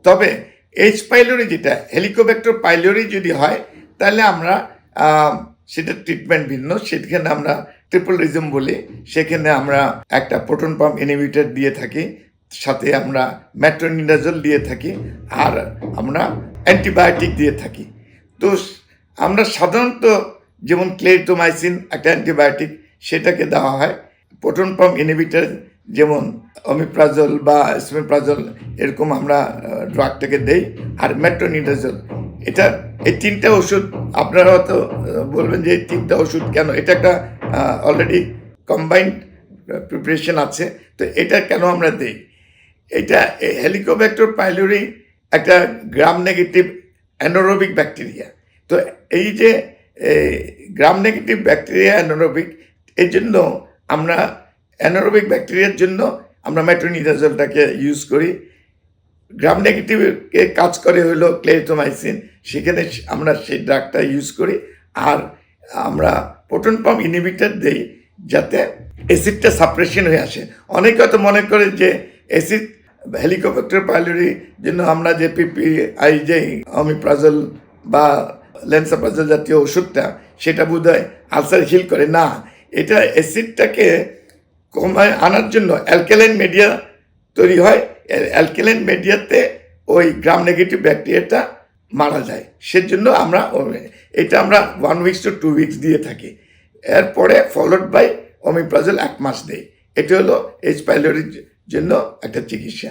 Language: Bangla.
তবে এইচ পাইলোরি যেটা হেলিকোব্যাক্টার পাইলোরি যদি হয় তাহলে আমরা সেটা ট্রিটমেন্ট ভিন্ন। সেখানে আমরা ট্রিপলিজম বলি, সেখানে আমরা একটা প্রোটন পাম্প ইনহিবিটর দিয়ে থাকি, সাথে আমরা মেট্রোনিডাজোল দিয়ে থাকি, আর আমরা অ্যান্টিবায়োটিক দিয়ে থাকি। তো আমরা সাধারণত যেমন ক্লেরিটোমাইসিন একটা অ্যান্টিবায়োটিক, সেটাকে দেওয়া হয়। প্রোটন পাম্প ইনহিবিটর যেমন অমিপ্রাজল বা এসমিপ্রাজল, এরকম আমরা ড্রাগটাকে দেই। আর মেট্রোনিডাজোল, এটা এই তিনটা ওষুধ আপনারা হয়তো বলবেন যে এই তিনটা ওষুধ কেন, এটা একটা অলরেডি কম্বাইন্ড প্রিপারেশন আছে, তো এটা কেন আমরা দেই? এটা হেলিকোব্যাক্টার পাইলোরি একটা গ্রাম নেগেটিভ অ্যানারোবিক ব্যাকটেরিয়া। তো এই যে গ্রাম নেগেটিভ ব্যাকটেরিয়া অ্যানারোবিক, এই জন্য আমরা অ্যানারোবিক ব্যাকটেরিয়ার জন্য আমরা মেট্রোনিডাজোলটাকে ইউজ করি। গ্রাম নেগেটিভকে কাজ করে হলো ক্লেরিটোমাইসিন, সেখানে আমরা সেই ড্রাগটা ইউজ করি। আর আমরা প্রোটন পাম্প ইনহিবিটর দেই যাতে অ্যাসিডটা সাপ্রেশন হয়ে আসে। অনেকে হয়তো মনে করে যে অ্যাসিড হেলিকোব্যাক্টার পাইলোরির জন্য আমরা যে পিপিআই যে অমিপ্রাজল বা ল্যান্সাপ্রাজল জাতীয় ওষুধটা, সেটা বোধহয় আলসার হিল করে না। এটা অ্যাসিডটাকে কমায় আনার জন্য অ্যালকালাইন মিডিয়া তৈরি হয়। অ্যালকালাইন মিডিয়াতে ওই গ্রাম নেগেটিভ ব্যাকটেরিয়াটা মারা যায়। সেজন্য আমরা এটা আমরা 1 week to 2 weeks দিয়ে থাকি। এরপরে ফলোড বাই অমিপ্রাজল 1 মাস দেই। এটা হলো এইচ পাইলোরির জন্য একটা চিকিৎসা।